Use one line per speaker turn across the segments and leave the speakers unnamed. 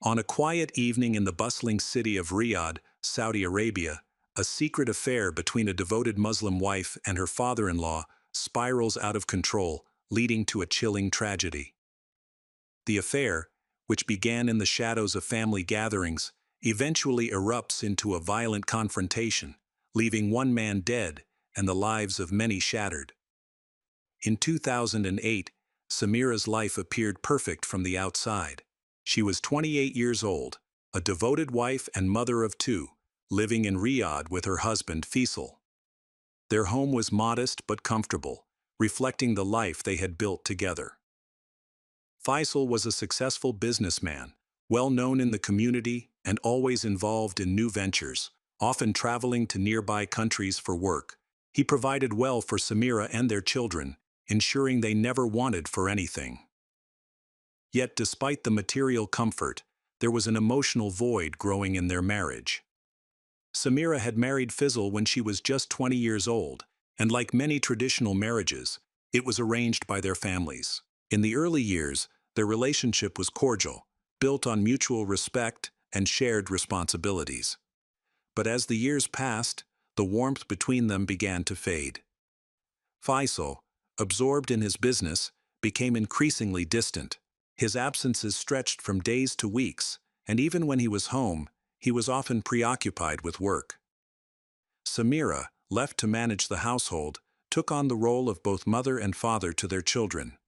On a quiet evening in the bustling city of Riyadh, Saudi Arabia, a secret affair between a devoted Muslim wife and her father-in-law spirals out of control, leading to a chilling tragedy. The affair, which began in the shadows of family gatherings, eventually erupts into a violent confrontation, leaving one man dead and the lives of many shattered. In 2008, Samira's life appeared perfect from the outside. She was 28 years old, a devoted wife and mother of two, living in Riyadh with her husband Faisal. Their home was modest but comfortable, reflecting the life they had built together. Faisal was a successful businessman, well known in the community and always involved in new ventures, often traveling to nearby countries for work. He provided well for Samira and their children, ensuring they never wanted for anything. Yet despite the material comfort, there was an emotional void growing in their marriage. Samira had married Faisal when she was just 20 years old, and like many traditional marriages, it was arranged by their families. In the early years, their relationship was cordial, built on mutual respect and shared responsibilities. But as the years passed, the warmth between them began to fade. Faisal, absorbed in his business, became increasingly distant. His absences stretched from days to weeks, and even when he was home, he was often preoccupied with work. Samira, left to manage the household, took on the role of both mother and father to their children.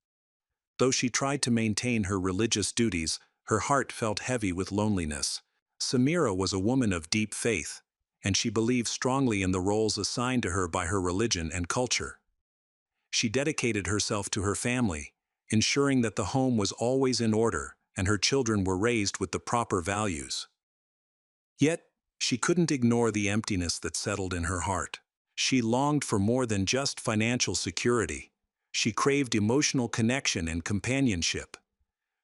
Though she tried to maintain her religious duties, her heart felt heavy with loneliness. Samira was a woman of deep faith, and she believed strongly in the roles assigned to her by her religion and culture. She dedicated herself to her family, ensuring that the home was always in order and her children were raised with the proper values. Yet, she couldn't ignore the emptiness that settled in her heart. She longed for more than just financial security. She craved emotional connection and companionship.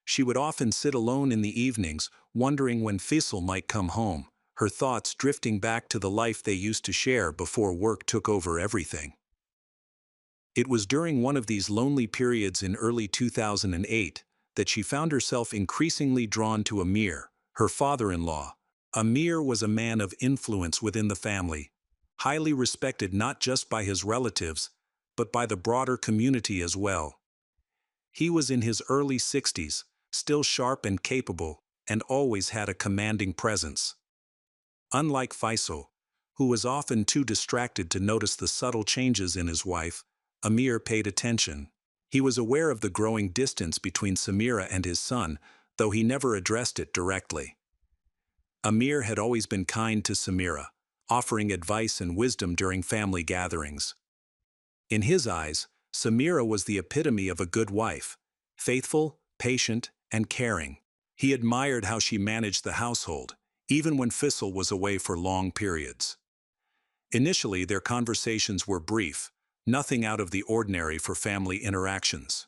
She would often sit alone in the evenings, wondering when Faisal might come home, her thoughts drifting back to the life they used to share before work took over everything. It was during one of these lonely periods in early 2008 that she found herself increasingly drawn to Amir, her father-in-law. Amir was a man of influence within the family, highly respected not just by his relatives, but by the broader community as well. He was in his early 60s, still sharp and capable, and always had a commanding presence. Unlike Faisal, who was often too distracted to notice the subtle changes in his wife, Amir paid attention. He was aware of the growing distance between Samira and his son, though he never addressed it directly. Amir had always been kind to Samira, offering advice and wisdom during family gatherings. In his eyes, Samira was the epitome of a good wife, faithful, patient, and caring. He admired how she managed the household, even when Faisal was away for long periods. Initially, their conversations were brief, nothing out of the ordinary for family interactions.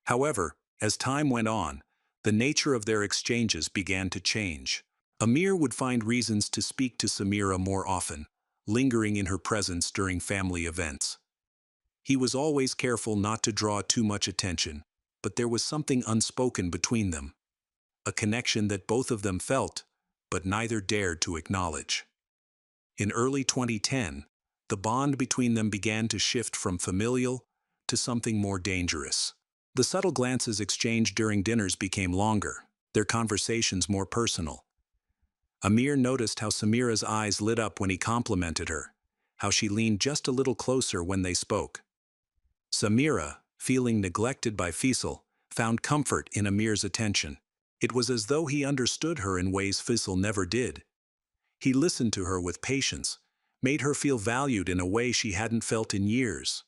However, as time went on, the nature of their exchanges began to change. Amir would find reasons to speak to Samira more often, lingering in her presence during family events. He was always careful not to draw too much attention, but there was something unspoken between them, a connection that both of them felt, but neither dared to acknowledge. In early 2010, the bond between them began to shift from familial to something more dangerous. The subtle glances exchanged during dinners became longer, their conversations more personal. Amir noticed how Samira's eyes lit up when he complimented her, how she leaned just a little closer when they spoke. Samira, feeling neglected by Faisal, found comfort in Amir's attention. It was as though he understood her in ways Faisal never did. He listened to her with patience, made her feel valued in a way she hadn't felt in years.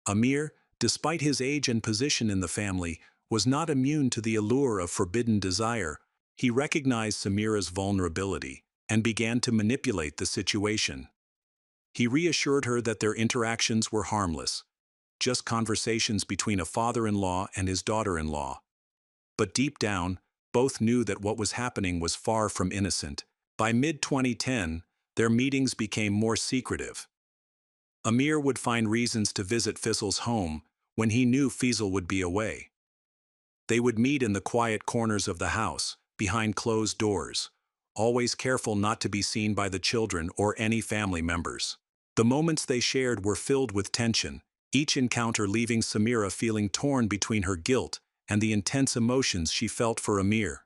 Amir, despite his age and position in the family, was not immune to the allure of forbidden desire. He recognized Samira's vulnerability and began to manipulate the situation. He reassured her that their interactions were harmless, just conversations between a father-in-law and his daughter-in-law. But deep down, both knew that what was happening was far from innocent. By mid-2010, their meetings became more secretive. Amir would find reasons to visit Faisal's home when he knew Faisal would be away. They would meet in the quiet corners of the house, behind closed doors, always careful not to be seen by the children or any family members. The moments they shared were filled with tension, each encounter leaving Samira feeling torn between her guilt and the intense emotions she felt for Amir.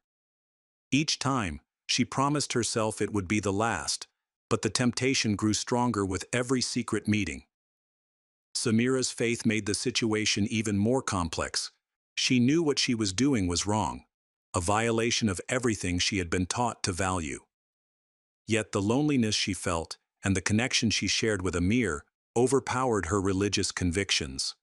Each time, she promised herself it would be the last, but the temptation grew stronger with every secret meeting. Samira's faith made the situation even more complex. She knew what she was doing was wrong, a violation of everything she had been taught to value. Yet the loneliness she felt and the connection she shared with Amir overpowered her religious convictions.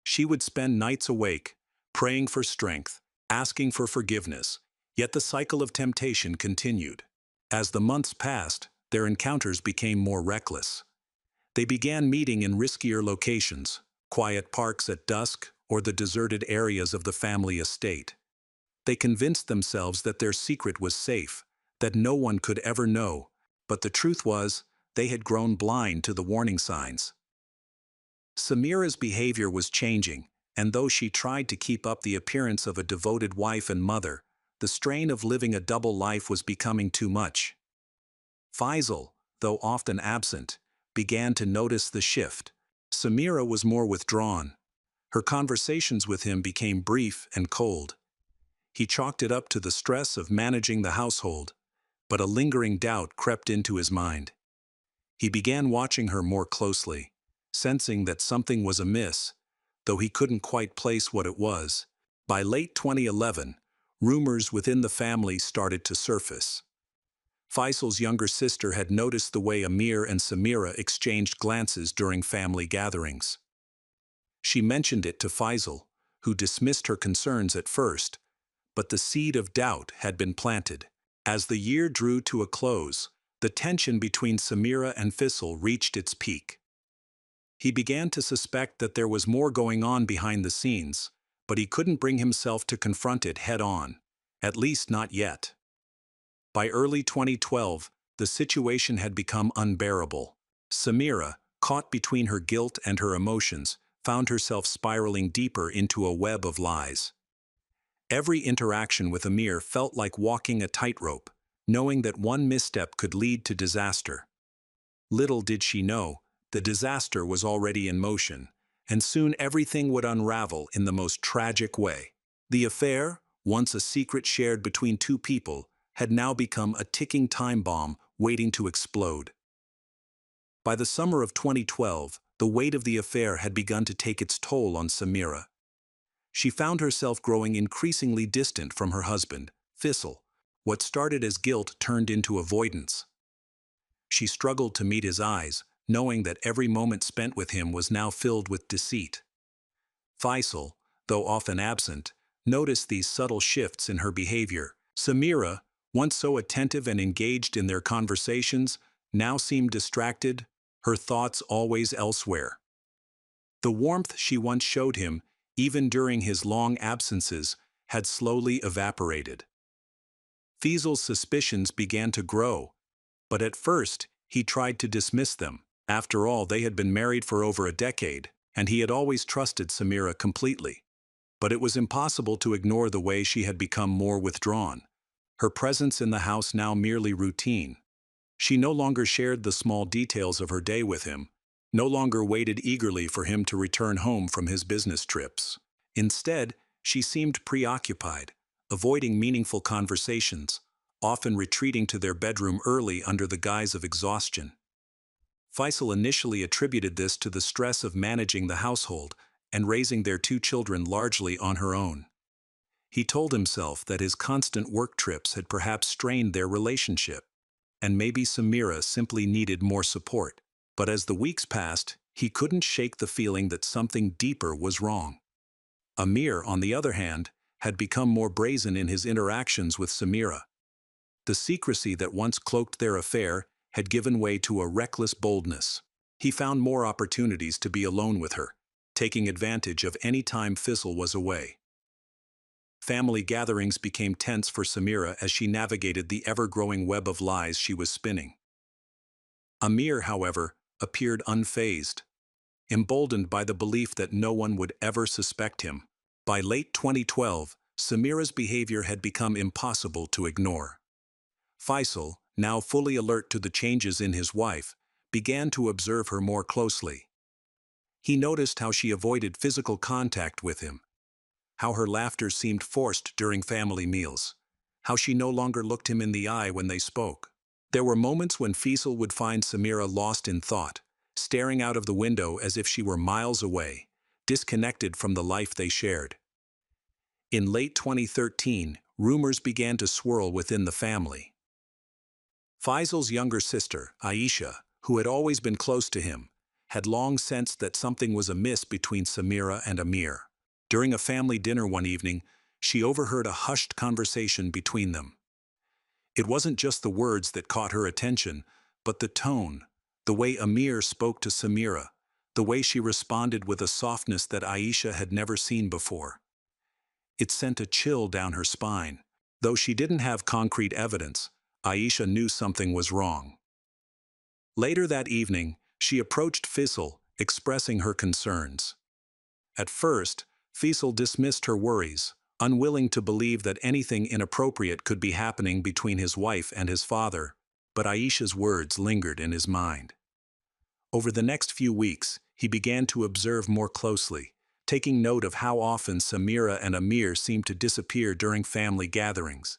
She would spend nights awake, praying for strength, asking for forgiveness, yet the cycle of temptation continued. As the months passed, their encounters became more reckless. They began meeting in riskier locations, quiet parks at dusk or the deserted areas of the family estate. They convinced themselves that their secret was safe, that no one could ever know, but the truth was, they had grown blind to the warning signs. Samira's behavior was changing, and though she tried to keep up the appearance of a devoted wife and mother, the strain of living a double life was becoming too much. Faisal, though often absent, began to notice the shift. Samira was more withdrawn. Her conversations with him became brief and cold. He chalked it up to the stress of managing the household, but a lingering doubt crept into his mind. He began watching her more closely, sensing that something was amiss, though he couldn't quite place what it was. By late 2011, rumors within the family started to surface. Faisal's younger sister had noticed the way Amir and Samira exchanged glances during family gatherings. She mentioned it to Faisal, who dismissed her concerns at first, but the seed of doubt had been planted. As the year drew to a close, the tension between Samira and Faisal reached its peak. He began to suspect that there was more going on behind the scenes, but he couldn't bring himself to confront it head-on, at least not yet. By early 2012, the situation had become unbearable. Samira, caught between her guilt and her emotions, found herself spiraling deeper into a web of lies. Every interaction with Amir felt like walking a tightrope, knowing that one misstep could lead to disaster. Little did she know, the disaster was already in motion, and soon everything would unravel in the most tragic way. The affair, once a secret shared between two people, had now become a ticking time bomb waiting to explode. By the summer of 2012, the weight of the affair had begun to take its toll on Samira. She found herself growing increasingly distant from her husband, Faisal. What started as guilt turned into avoidance. She struggled to meet his eyes, knowing that every moment spent with him was now filled with deceit. Faisal, though often absent, noticed these subtle shifts in her behavior. Samira, once so attentive and engaged in their conversations, now seemed distracted, her thoughts always elsewhere. The warmth she once showed him, even during his long absences, had slowly evaporated. Faisal's suspicions began to grow, but at first he tried to dismiss them. After all, they had been married for over a decade, and he had always trusted Samira completely. But it was impossible to ignore the way she had become more withdrawn, her presence in the house now merely routine. She no longer shared the small details of her day with him, no longer waited eagerly for him to return home from his business trips. Instead, she seemed preoccupied, avoiding meaningful conversations, often retreating to their bedroom early under the guise of exhaustion. Faisal initially attributed this to the stress of managing the household and raising their two children largely on her own. He told himself that his constant work trips had perhaps strained their relationship, and maybe Samira simply needed more support. But as the weeks passed, he couldn't shake the feeling that something deeper was wrong. Amir, on the other hand, had become more brazen in his interactions with Samira. The secrecy that once cloaked their affair had given way to a reckless boldness. He found more opportunities to be alone with her, taking advantage of any time Faisal was away. Family gatherings became tense for Samira as she navigated the ever-growing web of lies she was spinning. Amir, however, appeared unfazed, emboldened by the belief that no one would ever suspect him. By late 2012, Samira's behavior had become impossible to ignore. Faisal, now fully alert to the changes in his wife, began to observe her more closely. He noticed how she avoided physical contact with him, how her laughter seemed forced during family meals, how she no longer looked him in the eye when they spoke. There were moments when Faisal would find Samira lost in thought, staring out of the window as if she were miles away, disconnected from the life they shared. In late 2013, rumors began to swirl within the family. Faisal's younger sister, Aisha, who had always been close to him, had long sensed that something was amiss between Samira and Amir. During a family dinner one evening, she overheard a hushed conversation between them. It wasn't just the words that caught her attention, but the tone, the way Amir spoke to Samira, the way she responded with a softness that Aisha had never seen before. It sent a chill down her spine. Though she didn't have concrete evidence, Aisha knew something was wrong. Later that evening, she approached Faisal, expressing her concerns. At first, Faisal dismissed her worries, unwilling to believe that anything inappropriate could be happening between his wife and his father, but Aisha's words lingered in his mind. Over the next few weeks, he began to observe more closely, taking note of how often Samira and Amir seemed to disappear during family gatherings.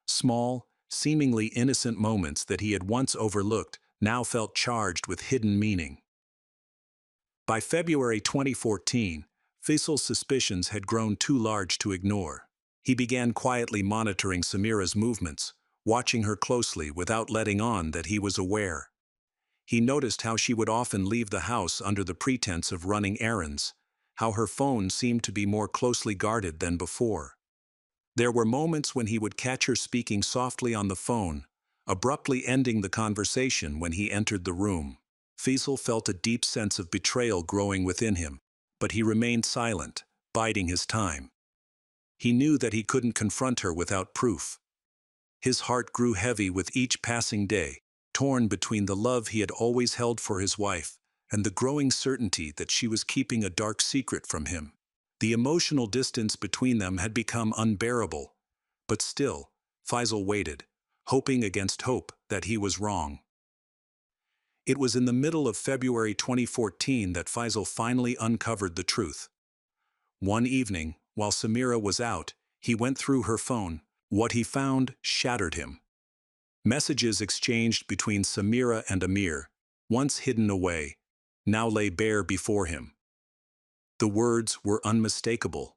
Small, seemingly innocent moments that he had once overlooked now felt charged with hidden meaning. By February 2014, Faisal's suspicions had grown too large to ignore. He began quietly monitoring Samira's movements, watching her closely without letting on that he was aware. He noticed how she would often leave the house under the pretense of running errands, how her phone seemed to be more closely guarded than before. There were moments when he would catch her speaking softly on the phone, abruptly ending the conversation when he entered the room. Faisal felt a deep sense of betrayal growing within him, but he remained silent, biding his time. He knew that he couldn't confront her without proof. His heart grew heavy with each passing day, torn between the love he had always held for his wife and the growing certainty that she was keeping a dark secret from him. The emotional distance between them had become unbearable, but still, Faisal waited, hoping against hope that he was wrong. It was in the middle of February 2014 that Faisal finally uncovered the truth. One evening, while Samira was out, he went through her phone. What he found shattered him. Messages exchanged between Samira and Amir, once hidden away, now lay bare before him. The words were unmistakable.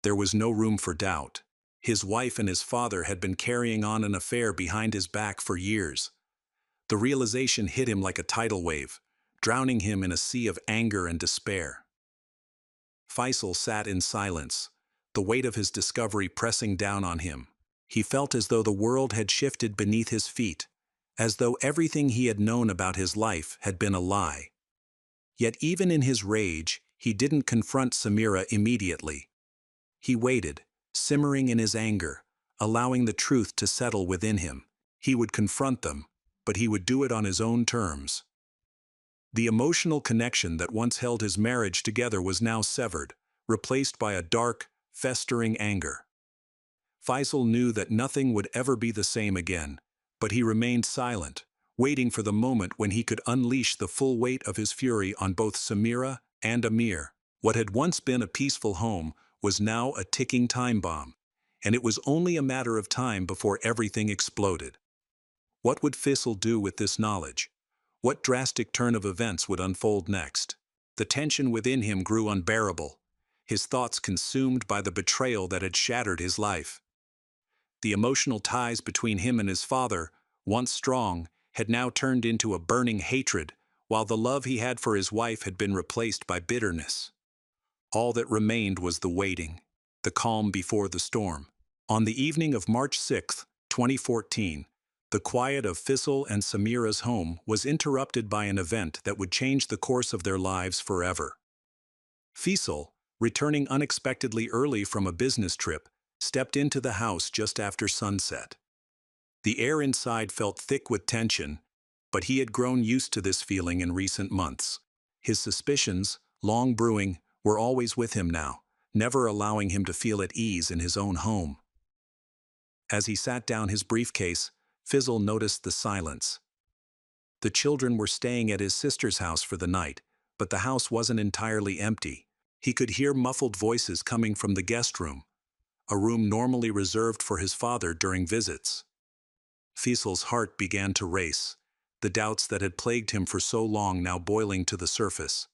There was no room for doubt. His wife and his father had been carrying on an affair behind his back for years. The realization hit him like a tidal wave, drowning him in a sea of anger and despair. Faisal sat in silence, the weight of his discovery pressing down on him. He felt as though the world had shifted beneath his feet, as though everything he had known about his life had been a lie. Yet even in his rage, he didn't confront Samira immediately. He waited, simmering in his anger, allowing the truth to settle within him. He would confront them, but he would do it on his own terms. The emotional connection that once held his marriage together was now severed, replaced by a dark, festering anger. Faisal knew that nothing would ever be the same again, but he remained silent, waiting for the moment when he could unleash the full weight of his fury on both Samira and Amir. What had once been a peaceful home was now a ticking time bomb, and it was only a matter of time before everything exploded. What would Faisal do with this knowledge? What drastic turn of events would unfold next? The tension within him grew unbearable, his thoughts consumed by the betrayal that had shattered his life. The emotional ties between him and his father, once strong, had now turned into a burning hatred, while the love he had for his wife had been replaced by bitterness. All that remained was the waiting, the calm before the storm. On the evening of March 6, 2014, the quiet of Faisal and Samira's home was interrupted by an event that would change the course of their lives forever. Faisal, returning unexpectedly early from a business trip, stepped into the house just after sunset. The air inside felt thick with tension, but he had grown used to this feeling in recent months. His suspicions, long brewing, were always with him now, never allowing him to feel at ease in his own home. As he sat down his briefcase, Fizzle noticed the silence. The children were staying at his sister's house for the night, but the house wasn't entirely empty. He could hear muffled voices coming from the guest room, a room normally reserved for his father during visits. Fizzle's heart began to race, the doubts that had plagued him for so long now boiling to the surface.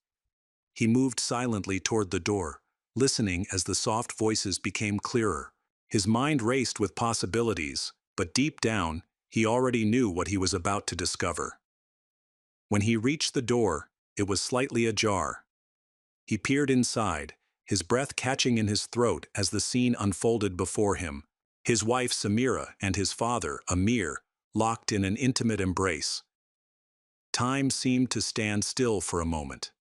He moved silently toward the door, listening as the soft voices became clearer. His mind raced with possibilities, but deep down, he already knew what he was about to discover. When he reached the door, it was slightly ajar. He peered inside, his breath catching in his throat as the scene unfolded before him. His wife Samira and his father, Amir, locked in an intimate embrace. Time seemed to stand still for a moment.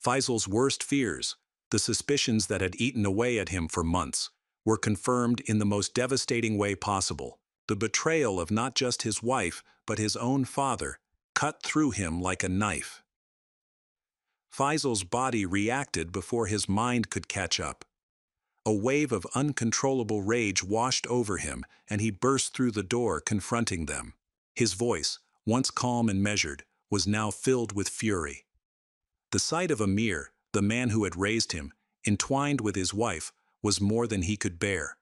Faisal's worst fears, the suspicions that had eaten away at him for months, were confirmed in the most devastating way possible. The betrayal of not just his wife, but his own father, cut through him like a knife. Faisal's body reacted before his mind could catch up. A wave of uncontrollable rage washed over him, and he burst through the door, confronting them. His voice, once calm and measured, was now filled with fury. The sight of Amir, the man who had raised him, entwined with his wife, was more than he could bear.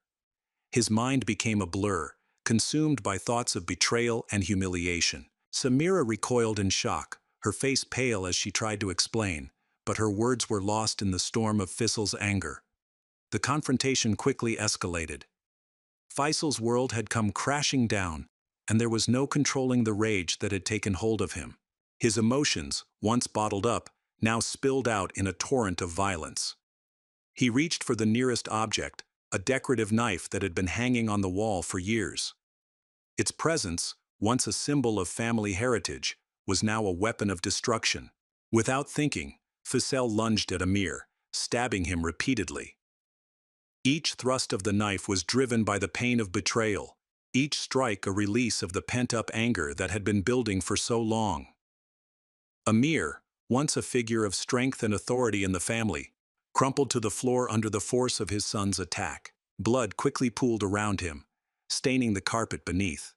His mind became a blur, consumed by thoughts of betrayal and humiliation. Samira recoiled in shock, her face pale as she tried to explain, but her words were lost in the storm of Fizzle's anger. The confrontation quickly escalated. Faisal's world had come crashing down, and there was no controlling the rage that had taken hold of him. His emotions, once bottled up, now spilled out in a torrent of violence. He reached for the nearest object, a decorative knife that had been hanging on the wall for years. Its presence, once a symbol of family heritage, was now a weapon of destruction. Without thinking, Faisal lunged at Amir, stabbing him repeatedly. Each thrust of the knife was driven by the pain of betrayal, each strike a release of the pent-up anger that had been building for so long. Amir, once a figure of strength and authority in the family, crumpled to the floor under the force of his son's attack. Blood quickly pooled around him, staining the carpet beneath.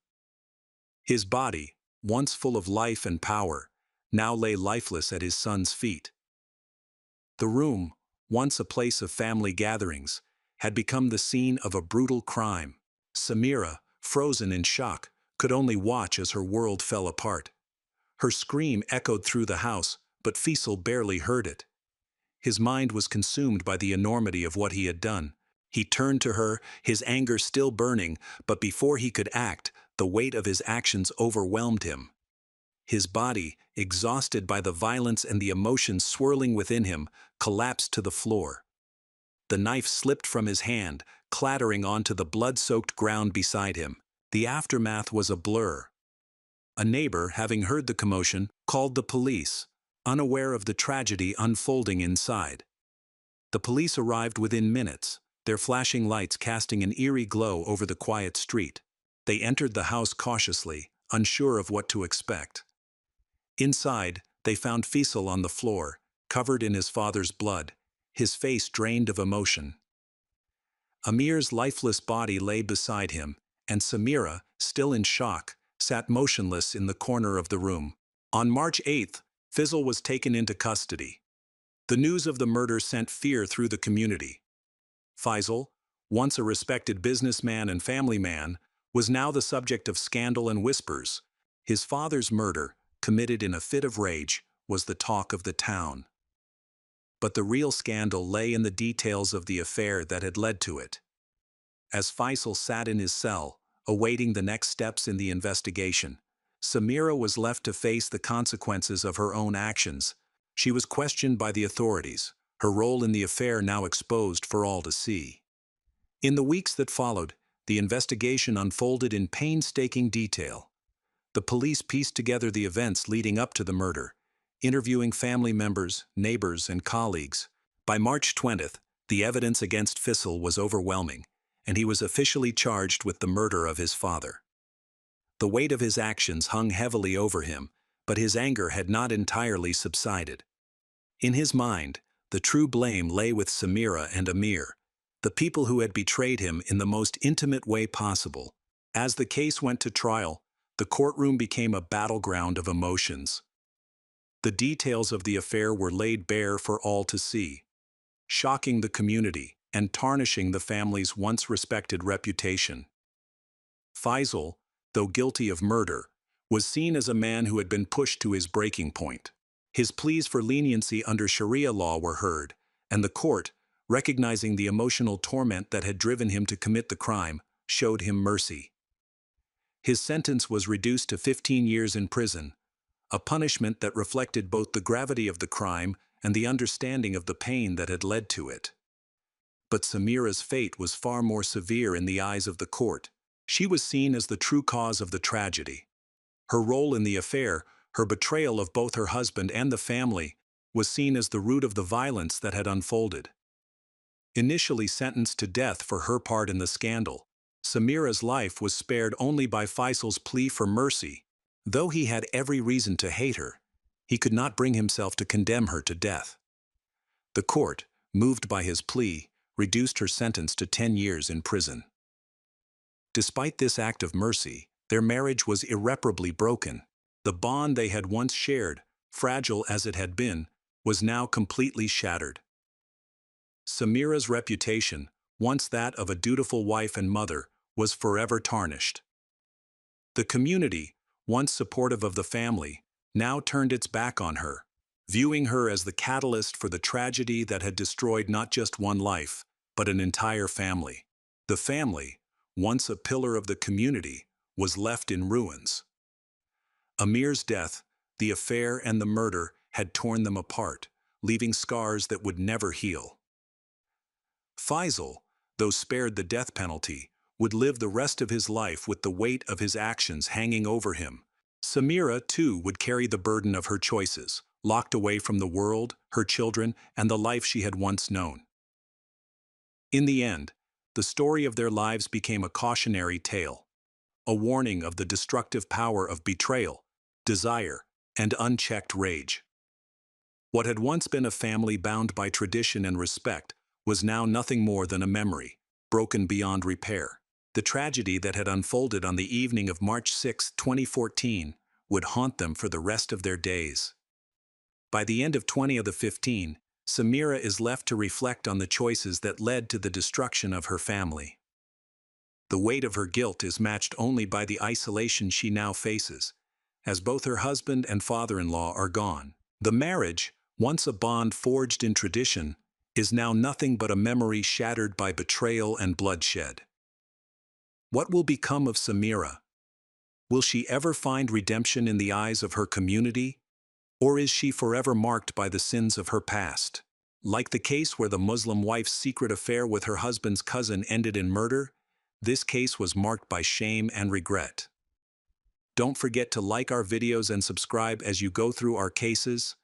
His body, once full of life and power, now lay lifeless at his son's feet. The room, once a place of family gatherings, had become the scene of a brutal crime. Samira, frozen in shock, could only watch as her world fell apart. Her scream echoed through the house, but Faisal barely heard it. His mind was consumed by the enormity of what he had done. He turned to her, his anger still burning, but before he could act, the weight of his actions overwhelmed him. His body, exhausted by the violence and the emotions swirling within him, collapsed to the floor. The knife slipped from his hand, clattering onto the blood-soaked ground beside him. The aftermath was a blur. A neighbor, having heard the commotion, called the police, unaware of the tragedy unfolding inside. The police arrived within minutes, their flashing lights casting an eerie glow over the quiet street. They entered the house cautiously, unsure of what to expect. Inside, they found Faisal on the floor, covered in his father's blood, his face drained of emotion. Amir's lifeless body lay beside him, and Samira, still in shock, sat motionless in the corner of the room. On March 8th, Faisal was taken into custody. The news of the murder sent fear through the community. Faisal, once a respected businessman and family man, was now the subject of scandal and whispers. His father's murder, committed in a fit of rage, was the talk of the town. But the real scandal lay in the details of the affair that had led to it. As Faisal sat in his cell, awaiting the next steps in the investigation, Samira was left to face the consequences of her own actions. She was questioned by the authorities, her role in the affair now exposed for all to see. In the weeks that followed, the investigation unfolded in painstaking detail. The police pieced together the events leading up to the murder, interviewing family members, neighbors, and colleagues. By March 20th, the evidence against Faisal was overwhelming, and he was officially charged with the murder of his father. The weight of his actions hung heavily over him, but his anger had not entirely subsided. In his mind, the true blame lay with Samira and Amir, the people who had betrayed him in the most intimate way possible. As the case went to trial, the courtroom became a battleground of emotions. The details of the affair were laid bare for all to see, shocking the community and tarnishing the family's once respected reputation. Faisal, though guilty of murder, was seen as a man who had been pushed to his breaking point. His pleas for leniency under Sharia law were heard, and the court, recognizing the emotional torment that had driven him to commit the crime, showed him mercy. His sentence was reduced to 15 years in prison, a punishment that reflected both the gravity of the crime and the understanding of the pain that had led to it. But Samira's fate was far more severe in the eyes of the court. She was seen as the true cause of the tragedy. Her role in the affair, her betrayal of both her husband and the family, was seen as the root of the violence that had unfolded. Initially sentenced to death for her part in the scandal, Samira's life was spared only by Faisal's plea for mercy. Though he had every reason to hate her, he could not bring himself to condemn her to death. The court, moved by his plea, reduced her sentence to 10 years in prison. Despite this act of mercy, their marriage was irreparably broken. The bond they had once shared, fragile as it had been, was now completely shattered. Samira's reputation, once that of a dutiful wife and mother, was forever tarnished. The community, once supportive of the family, now turned its back on her, viewing her as the catalyst for the tragedy that had destroyed not just one life, but an entire family. The family, once a pillar of the community, was left in ruins. Amir's death, the affair and the murder had torn them apart, leaving scars that would never heal. Faisal, though spared the death penalty, would live the rest of his life with the weight of his actions hanging over him. Samira, too, would carry the burden of her choices, locked away from the world, her children, and the life she had once known. In the end, the story of their lives became a cautionary tale, a warning of the destructive power of betrayal, desire, and unchecked rage. What had once been a family bound by tradition and respect was now nothing more than a memory, broken beyond repair. The tragedy that had unfolded on the evening of March 6, 2014, would haunt them for the rest of their days. By the end of 2015, Samira is left to reflect on the choices that led to the destruction of her family. The weight of her guilt is matched only by the isolation she now faces, as both her husband and father-in-law are gone. The marriage, once a bond forged in tradition, is now nothing but a memory shattered by betrayal and bloodshed. What will become of Samira? Will she ever find redemption in the eyes of her community? Or is she forever marked by the sins of her past? Like the case where the Muslim wife's secret affair with her husband's cousin ended in murder, this case was marked by shame and regret. Don't forget to like our videos and subscribe as you go through our cases.